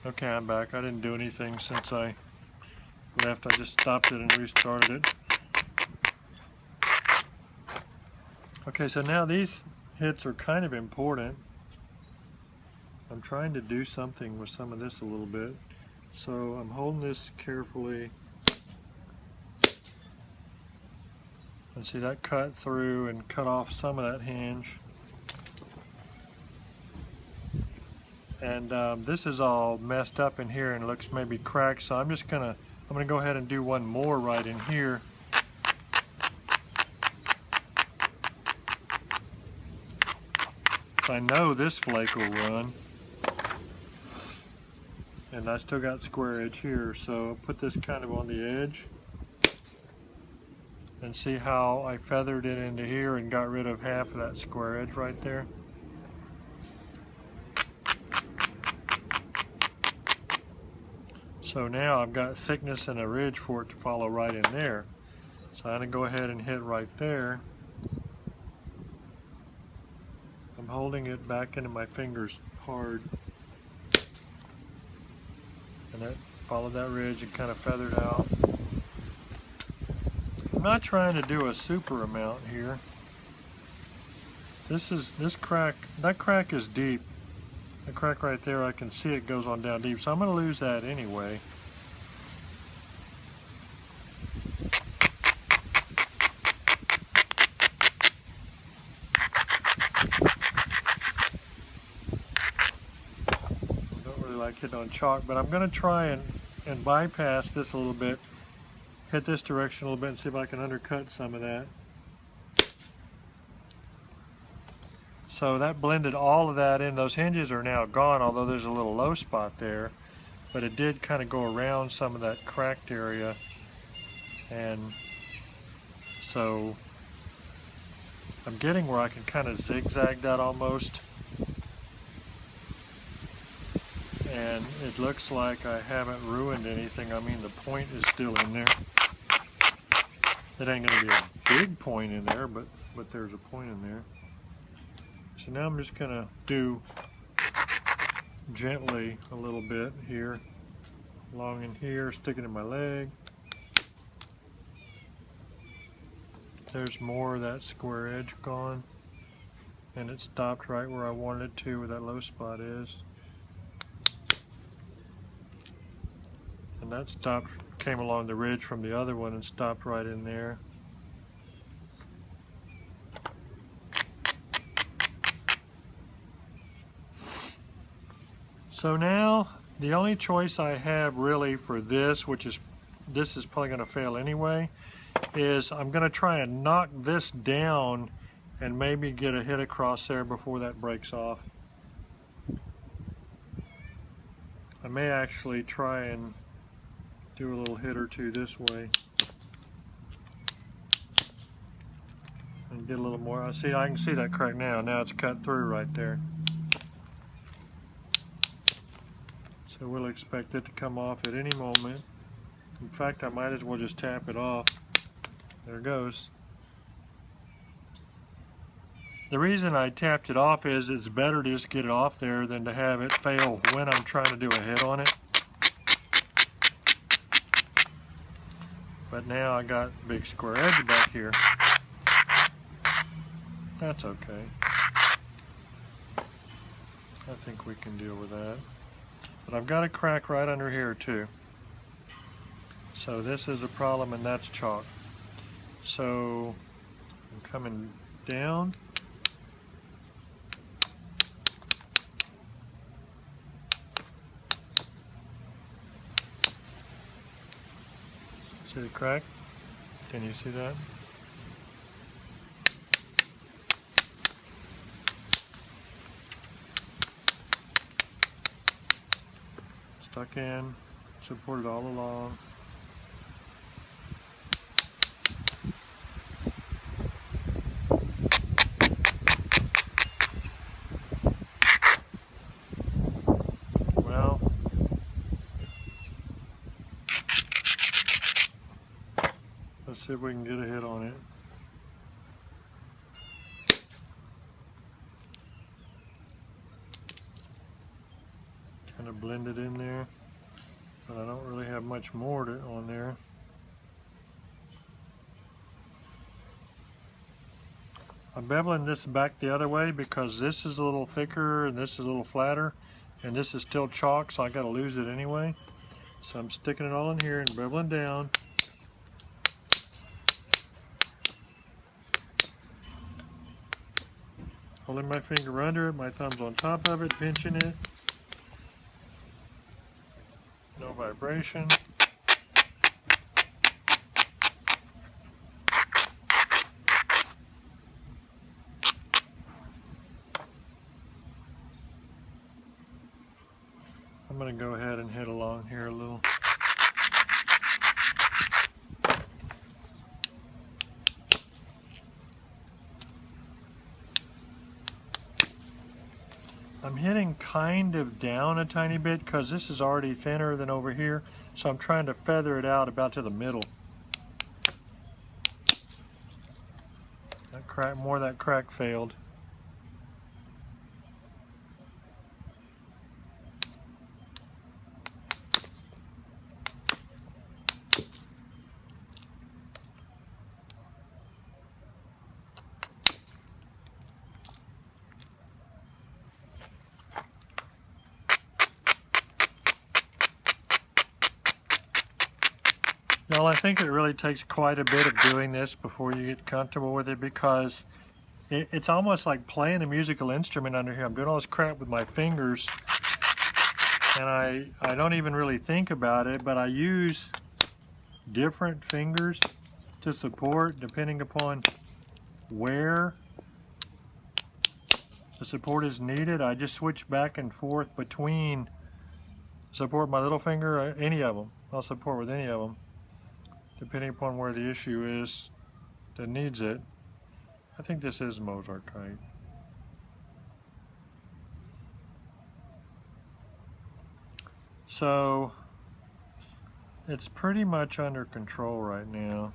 Okay, I'm back. I didn't do anything since I left. I just stopped it and restarted it. Okay, so now these hits are kind of important. I'm trying to do something with some of this a little bit. So I'm holding this carefully. And see, that cut through and cut off some of that hinge. And this is all messed up in here and looks maybe cracked, so I'm gonna go ahead and do one more right in here. I know this flake will run. And I still got square edge here, so I'll put this kind of on the edge. And see how I feathered it into here and got rid of half of that square edge right there. So now I've got thickness and a ridge for it to follow right in there. So I'm going to go ahead and hit right there. I'm holding it back into my fingers hard. And that followed that ridge and kind of feathered out. I'm not trying to do a super amount here. That crack is deep. The crack right there, I can see it goes on down deep, so I'm going to lose that anyway. I don't really like hitting on chalk, but I'm going to try and bypass this a little bit, hit this direction a little bit and see if I can undercut some of that. So that blended all of that in. Those hinges are now gone, although there's a little low spot there. But it did kind of go around some of that cracked area. And so I'm getting where I can kind of zigzag that almost. And it looks like I haven't ruined anything. I mean, the point is still in there. It ain't going to be a big point in there, but there's a point in there. So now I'm just going to do gently a little bit here, along in here, stick it in my leg. There's more of that square edge gone, and it stopped right where I wanted it to, where that low spot is. And that stopped, came along the ridge from the other one and stopped right in there. So now the only choice I have really for this, this is probably going to fail anyway, is I'm going to try and knock this down and maybe get a hit across there before that breaks off. I may actually try and do a little hit or two this way and get a little more. I can see that crack now. Now it's cut through right there. So we'll expect it to come off at any moment. In fact, I might as well just tap it off. There it goes. The reason I tapped it off is it's better to just get it off there than to have it fail when I'm trying to do a hit on it. But now I got big square edge back here. That's okay. I think we can deal with that. But I've got a crack right under here too. So this is a problem, and that's chalk. So I'm coming down. See the crack? Can you see that? Stuck in, supported all along. Well, let's see if we can get a hit on it. Kind of blended in there, but I don't really have much more on there. I'm beveling this back the other way because this is a little thicker and this is a little flatter, and this is still chalk, so I got to lose it anyway. So I'm sticking it all in here and beveling down. Holding my finger under it, my thumb's on top of it, pinching it. No vibration. I'm going to go ahead and hit along here a little. I'm hitting kind of down a tiny bit because this is already thinner than over here, so I'm trying to feather it out about to the middle. That crack, more of that crack failed. Y'all, I think it really takes quite a bit of doing this before you get comfortable with it, because it's almost like playing a musical instrument under here. I'm doing all this crap with my fingers, and I don't even really think about it, but I use different fingers to support depending upon where the support is needed. I just switch back and forth between support my little finger, any of them. I'll support with any of them, depending upon where the issue is that needs it. I think this is Mozart type. So it's pretty much under control right now.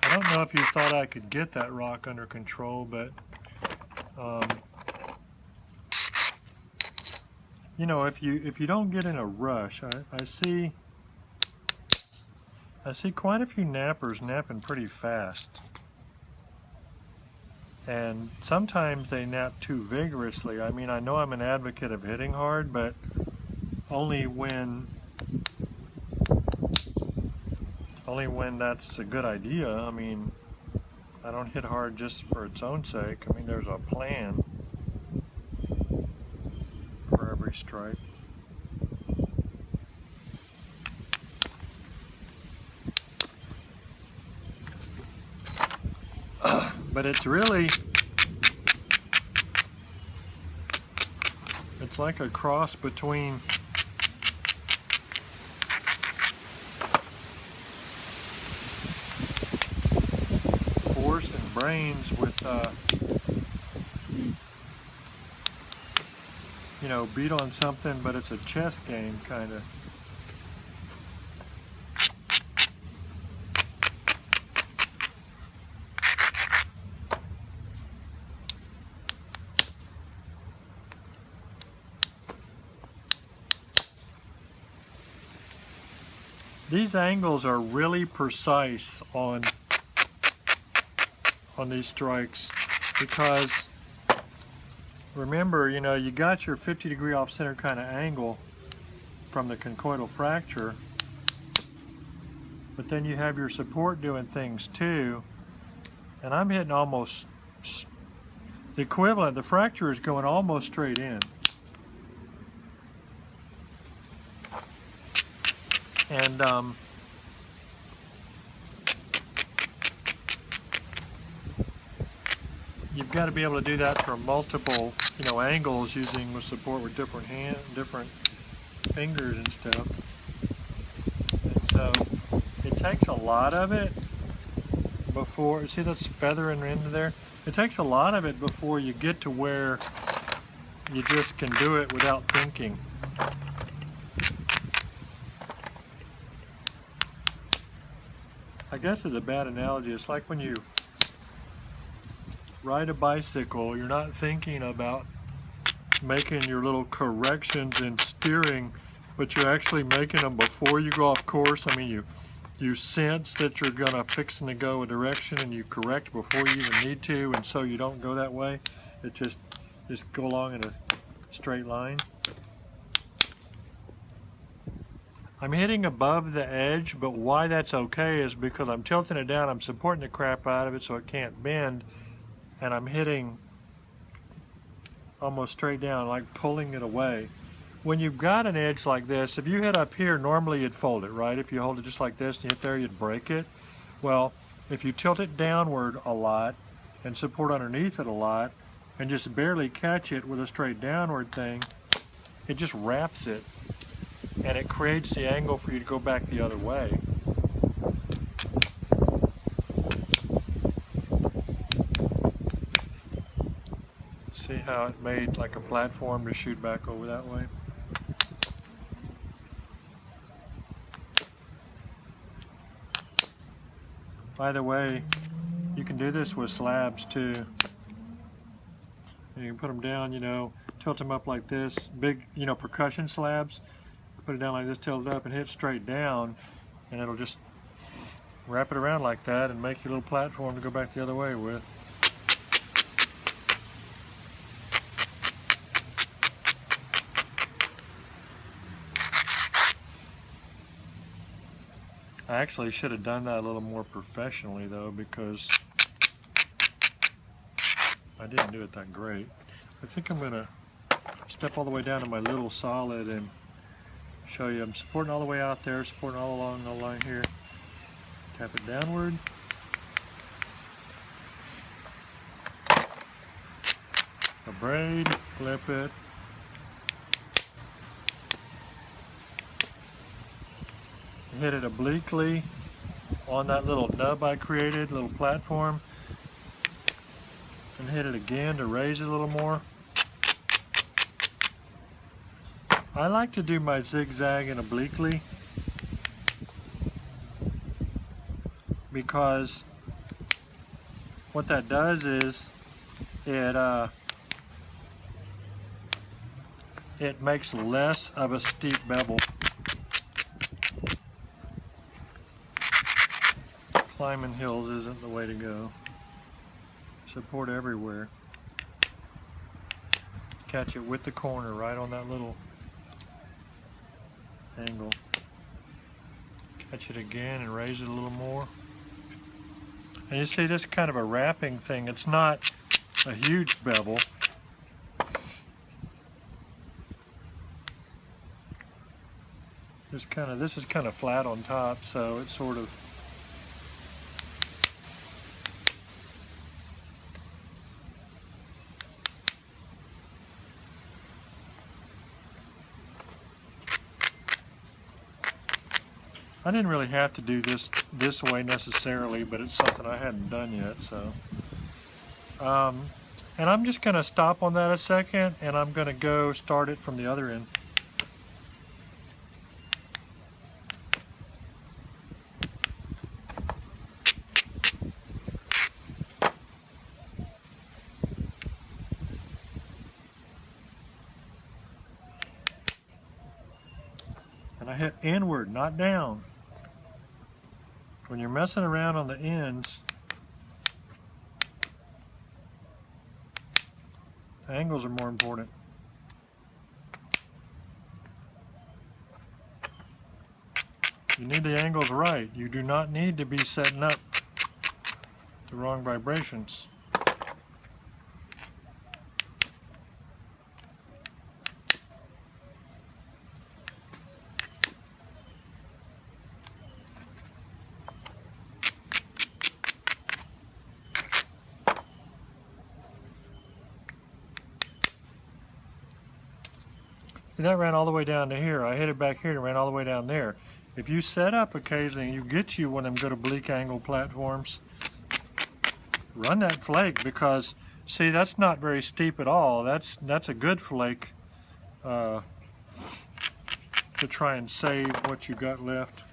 I don't know if you thought I could get that rock under control, but you know, if you don't get in a rush, I see quite a few nappers napping pretty fast, and sometimes they nap too vigorously. I mean, I know I'm an advocate of hitting hard, but only when that's a good idea. I mean, I don't hit hard just for its own sake. I mean, there's a plan for every strike. But it's like a cross between force and brains with you know, beat on something, but it's a chess game kind of. These angles are really precise on these strikes, because remember, you know, you got your 50-degree off-center kind of angle from the conchoidal fracture, but then you have your support doing things too, and I'm hitting almost the equivalent. The fracture is going almost straight in. And you've got to be able to do that from multiple, you know, angles, using the support with different fingers and stuff. And so it takes a lot of it before, see that's feathering into there? It takes a lot of it before you get to where you just can do it without thinking. I guess it's a bad analogy. It's like when you ride a bicycle, you're not thinking about making your little corrections in steering, but you're actually making them before you go off course. I mean, you sense that you're gonna fixing to go a direction and you correct before you even need to, and so you don't go that way. It just go along in a straight line. I'm hitting above the edge, but why that's okay is because I'm tilting it down, I'm supporting the crap out of it so it can't bend, and I'm hitting almost straight down, like pulling it away. When you've got an edge like this, if you hit up here, normally you'd fold it, right? If you hold it just like this and you hit there, you'd break it. Well, if you tilt it downward a lot and support underneath it a lot and just barely catch it with a straight downward thing, it just wraps it and it creates the angle for you to go back the other way. See how it made like a platform to shoot back over that way? By the way, you can do this with slabs too. You can put them down, you know, tilt them up like this. Big, you know, percussion slabs. Put it down like this, tilt it up and hit straight down, and it'll just wrap it around like that and make your little platform to go back the other way with. I actually should have done that a little more professionally though, because I didn't do it that great. I think I'm gonna step all the way down to my little solid and show you. I'm supporting all the way out there, supporting all along the line here. Tap it downward. A braid, flip it. Hit it obliquely on that little nub I created, little platform. And hit it again to raise it a little more. I like to do my zigzag and obliquely because what that does is it makes less of a steep bevel. Climbing hills isn't the way to go. Support everywhere. Catch it with the corner right on that little angle. Catch it again and raise it a little more. And you see this is kind of a wrapping thing. It's not a huge bevel. This is kind of flat on top, so it's sort of I didn't really have to do this way necessarily, but it's something I hadn't done yet, so. And I'm just gonna stop on that a second, and I'm gonna go start it from the other end. And I hit inward, not down. When you're messing around on the ends, angles are more important. You need the angles right. You do not need to be setting up the wrong vibrations. And that ran all the way down to here. I hit it back here and ran all the way down there. If you set up occasionally, you get you one of them good oblique angle platforms, run that flake, because see, that's not very steep at all. That's a good flake to try and save what you got left.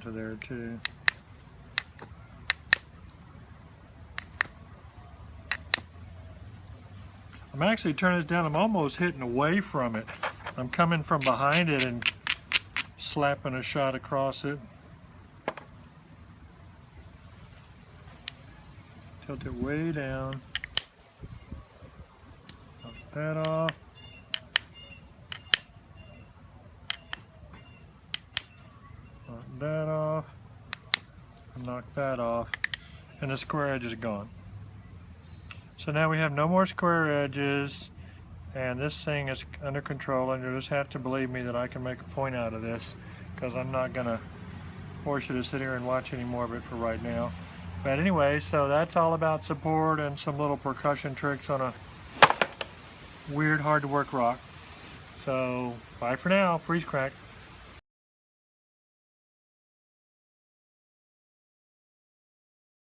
into there too. I'm actually turning this down. I'm almost hitting away from it. I'm coming from behind it and slapping a shot across it. Tilt it way down. Knock that off. Knock that off. And knock that off. And the square edge is gone. So now we have no more square edges, and this thing is under control, and you'll just have to believe me that I can make a point out of this, because I'm not going to force you to sit here and watch any more of it for right now. But anyway, so that's all about support and some little percussion tricks on a weird, hard to work rock. So bye for now. Freeze crack.